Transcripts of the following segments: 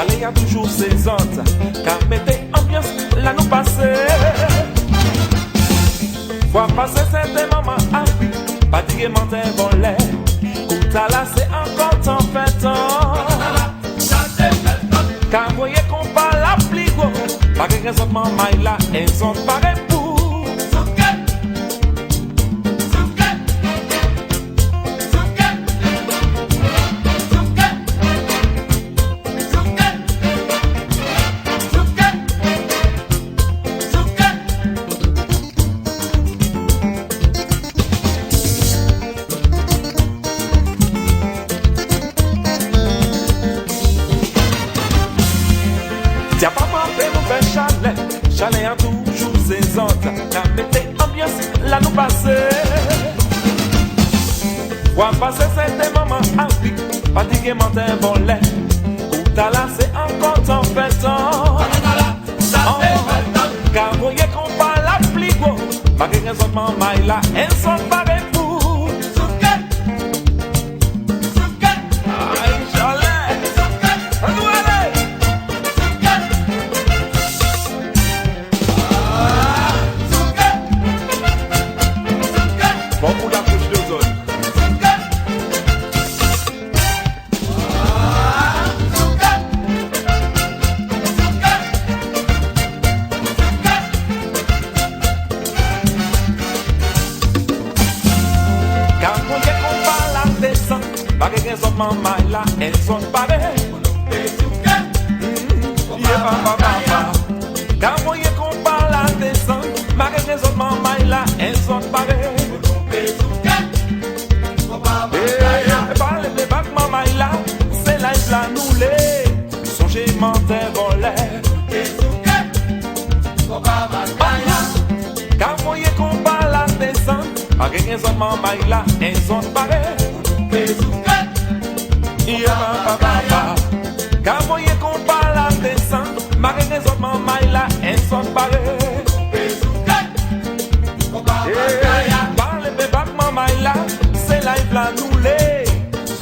Chalet a toujours ses hôtes, car mettez ambiance, là nous passer. Fois passer c'était maman à vie, fatiguement t'es volé. Kouta là c'est encore temps fait temps. Car voyez qu'on parle la pligo, pas que raison de maman là, elles sont pareilles pour. Tiens papa fait nous faire chalet, chalet a toujours ses hôtes, car mettez ambiance, là nous passer. Voir passer c'était maman à vie, fatiguement t'es volé. Kouta là c'est encore temps fait temps. Car voyez qu'on parle la pligo, pas que raison de maman là, elles sont pareilles pour. Maman là, elles sont pareilles. Quand vous voyez qu'on parle à descendre, malgré les autres mamans là, elles sont pareilles. Parlez de bac maman là, c'est là il la noulée. Songez menteur voleur. Quand vous voyez qu'on parle à descendre, malgré les autres mamans là, elles sont pareilles. Quand vous voyez qu'on parle à descendre, malgré les autres mamans là, elles sont pareilles. Parlez de bac maman là, c'est là il la noulée.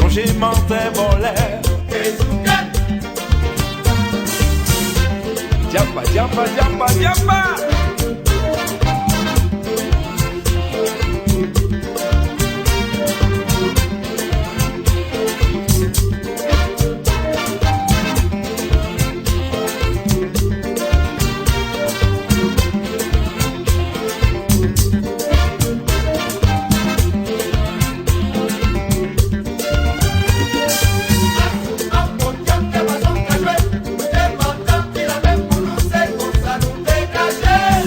Songez menteur voleur. Diapa, diapa, diapa, diapa. Yeah.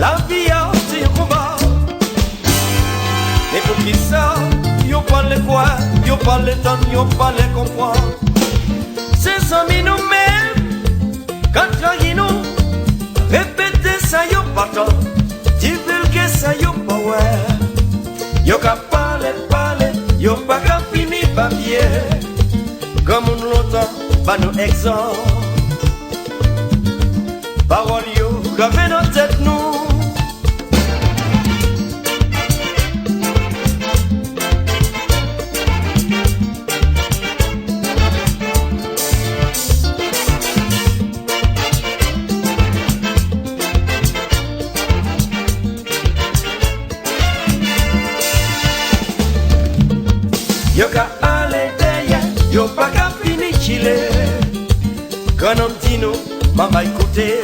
La vie a c'est un combat. Et pour qui ça, y'ont pas les voix, y'ont pas les temps, y'ont pas les comprendre. C'est amis nous-mêmes, quand ils nous répéter ça, y'ont pas tant. Divulguer ça, y'ont pas ouais. Y'ont qu'à parler, y'ont pas qu'à finir papier. Comme on l'entend, pas nos exemples. Parole yo, gravées dans tête nous. Yo ka aller derrière, yo pas qu'à finir chiller. Quand on dit nous, maman écoutez.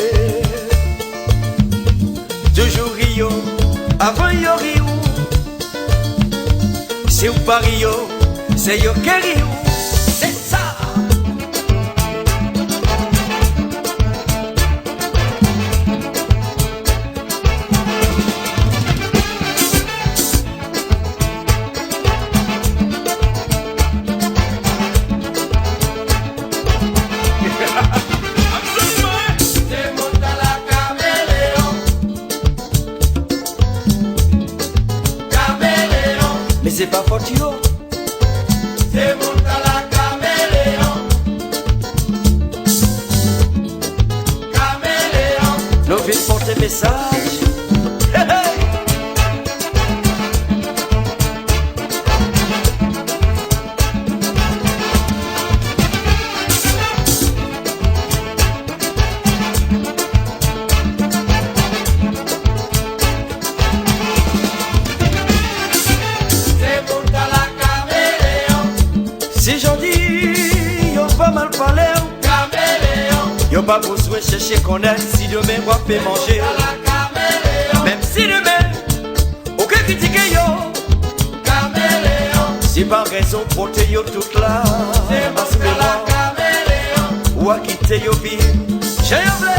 Toujours Rio, avant yo Rio. Si ou pas Rio, c'est yo qui Rio. C'est ça. Mais c'est pas faute yo. C'est mon la caméléon. Caméléon. Nous venons porter message. Hey, hey. Si j'en dis, y'ont pas mal parlé, caméléon. Y'ont pas besoin de chercher qu'on aide si demain on peut manger. Même si demain, aucun critique yo, caméléon. Si par raison porter yo toute là, c'est parce que la caméléon. Ou à quitter yo vie, j'ai un blé.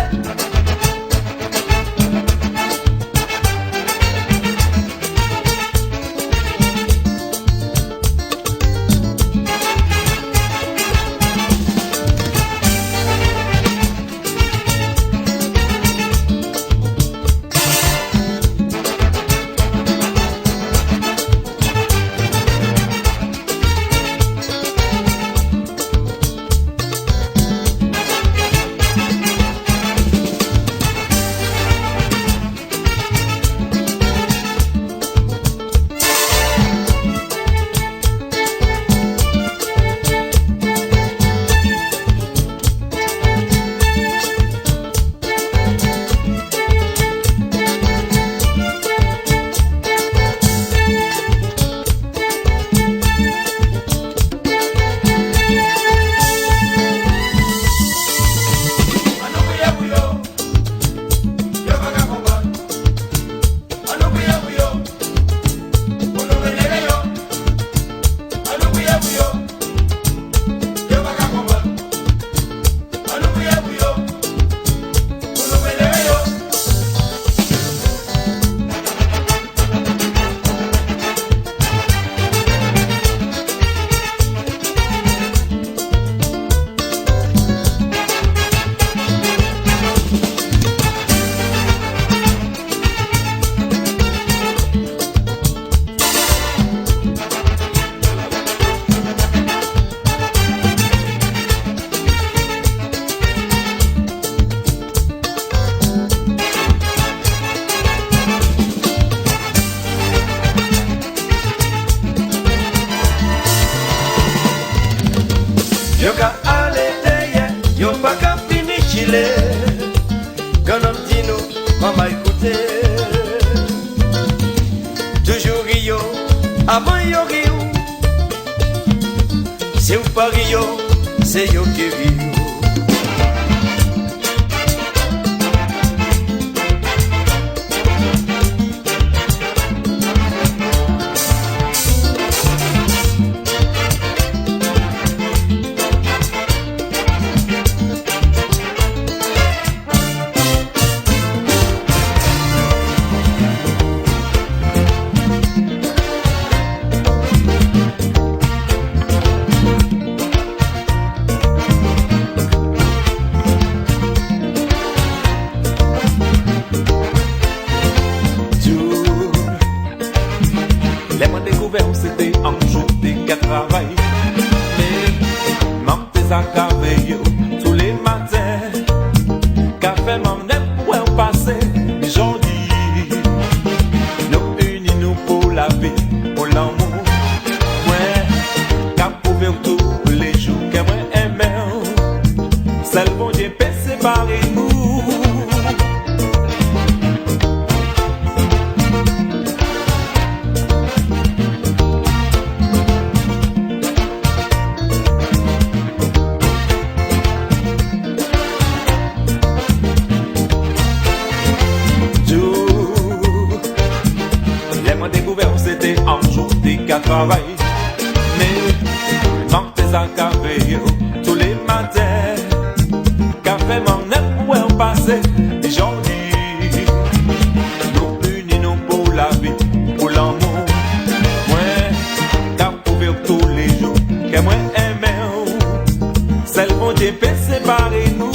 Yo ka aller derrière, yo pas qu'à finir chiller. Quand on dit nous, maman écoutez. Toujours Rio, avant yo Rio. Si ou pas Rio, c'est yo qui Rio. travail. Mais m'en tes à caveilleux tous les matins. Café m'en est pour un passé. Aujourd'hui, nous unis nous pour la vie, pour l'amour. Ouais, qu'à prouver tous les jours que moi aimé. Seul bon Dieu peut séparer nous. C'était un jour qu'à travailler. Mais manque tes à caveilleux tous les matins. Café m'en est pour un passé. Aujourd'hui, nous unis nous pour la vie, pour l'amour. Ouais, qu'à prouver tous les jours que moi aimé. C'est le bon Dieu peut séparer nous.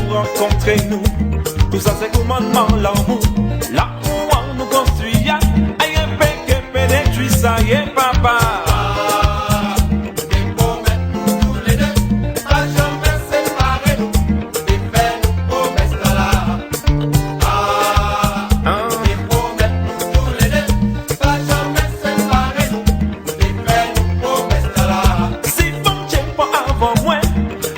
Rencontrer nous, tout ça c'est commandement l'amour. Là où on nous construit, aïe un peu que pénètre ça y est papa. Des promesses tous les deux, pas jamais séparer nous. Des faits nous promesses là. Des promesses tous les deux, pas jamais séparer nous. Des faits nous promesses là. Si bon Dieu pas avant moi,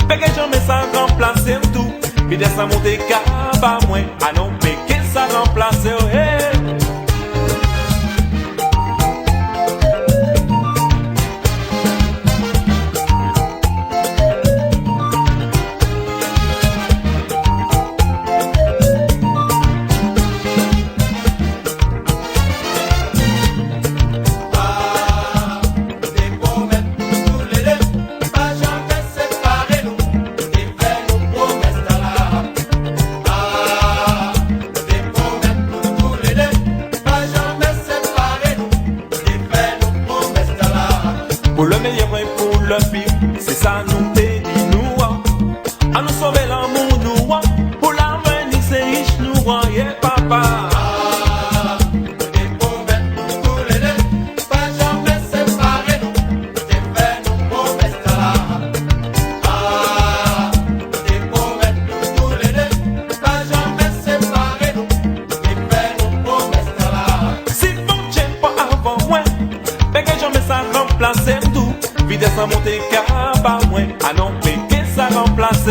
mais que jamais ça remplacer tout. Puis descend monter cabas moins, ah non, mais qu'est-ce ça remplace, oh hey. Pour le meilleur et pour le pire, c'est ça nous dit nous. À nous sauver l'amour nous. Pour l'avenir c'est riche nous. Yeah papa. Des promesses tous les deux, pas jamais séparer nous. Des faits nous promesses là. Des promesses tous les deux, pas jamais séparer nous. Des faits nous promesses là. Si bon Dieu pas avant moi, mais que jamais ça remplace tout. Vitesse à monter cabas moins, ah non, mais que ça remplace.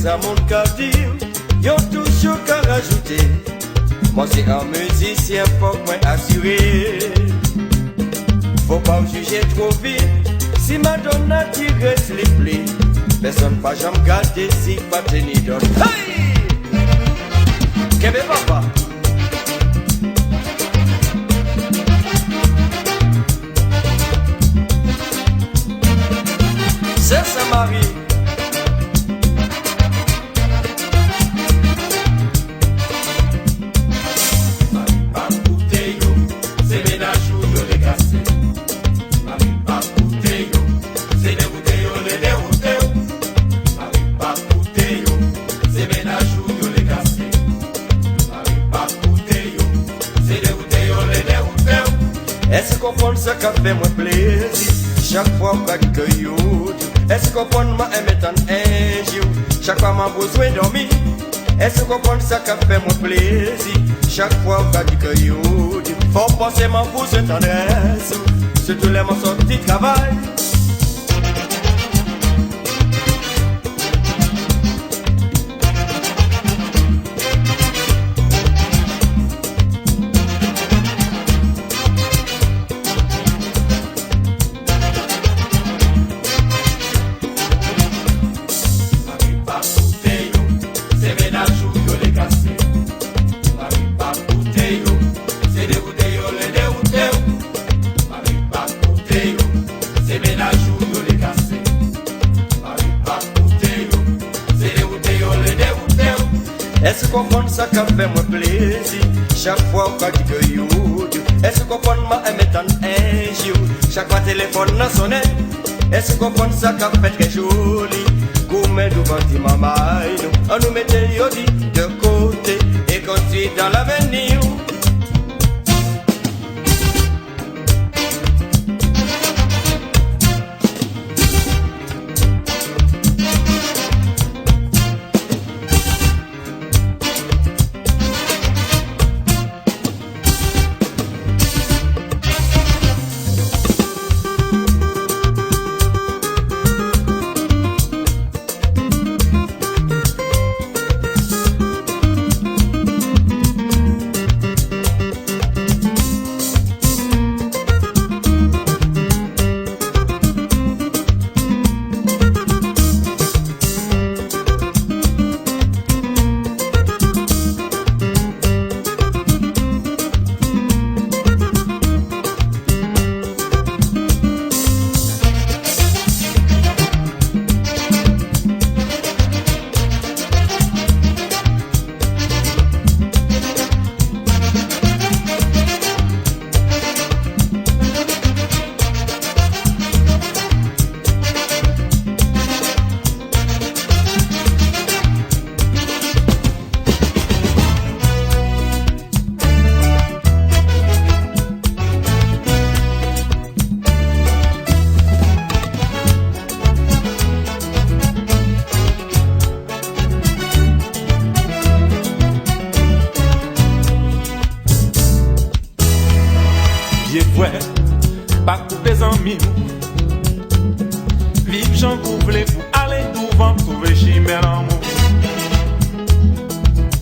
ça mon cas dire, yo toujours qu'à rajouter. Moi c'est un musicien, faut que moi assuré. Faut pas me juger trop vite, si Madonna tire les plis. Personne pas jamais gâté si pas tenir d'autre. Hey! Kébé papa. C'est sa Marie. Est-ce qu'on prend ça qui fait moi plaisir? Chaque fois que you, est-ce qu'on prend ma émettant un jour? Chaque fois m'a besoin de dormir. Est-ce qu'on prend ça qui fait moi plaisir? Chaque fois que you, faut penser ma pousse tendresse. Surtout les morceaux de travail. Est-ce qu'on prend ça qui fait moi plaisir? Chaque fois qu'on dit que you, est-ce qu'on prend ma émettant un jour? Chaque fois téléphone n'a sonné. Est-ce qu'on prend ça qui fait très joli? Gourmet devant ti maman, on nous mettait yodi de côté et construit dans l'avenir. Pas couper en mine. Vive Jean Couvré pour aller devant trouver chimère l'amour.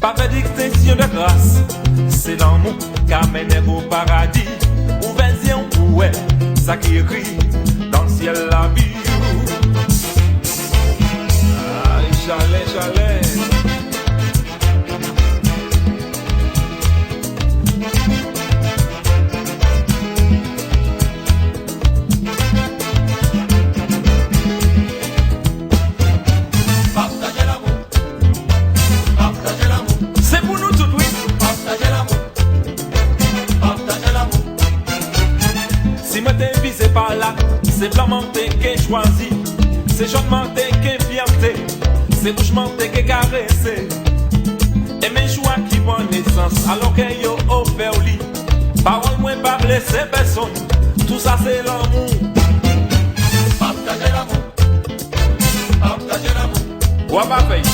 Pas fait d'extinction de grâce, c'est l'amour qui amène au paradis. Ouversion pour elle, ça qui rit dans le ciel la vie. Chalet, chalet. C'est pas là, c'est blanc qui est choisi, c'est chaudement qui est fianté, c'est doucement qui est caressé. Et mes choix qui vont naissance, alors que yo au lit. Parole moins pas blesser personne, tout ça c'est l'amour. Partagez l'amour, partagez l'amour. Quoi pas payer?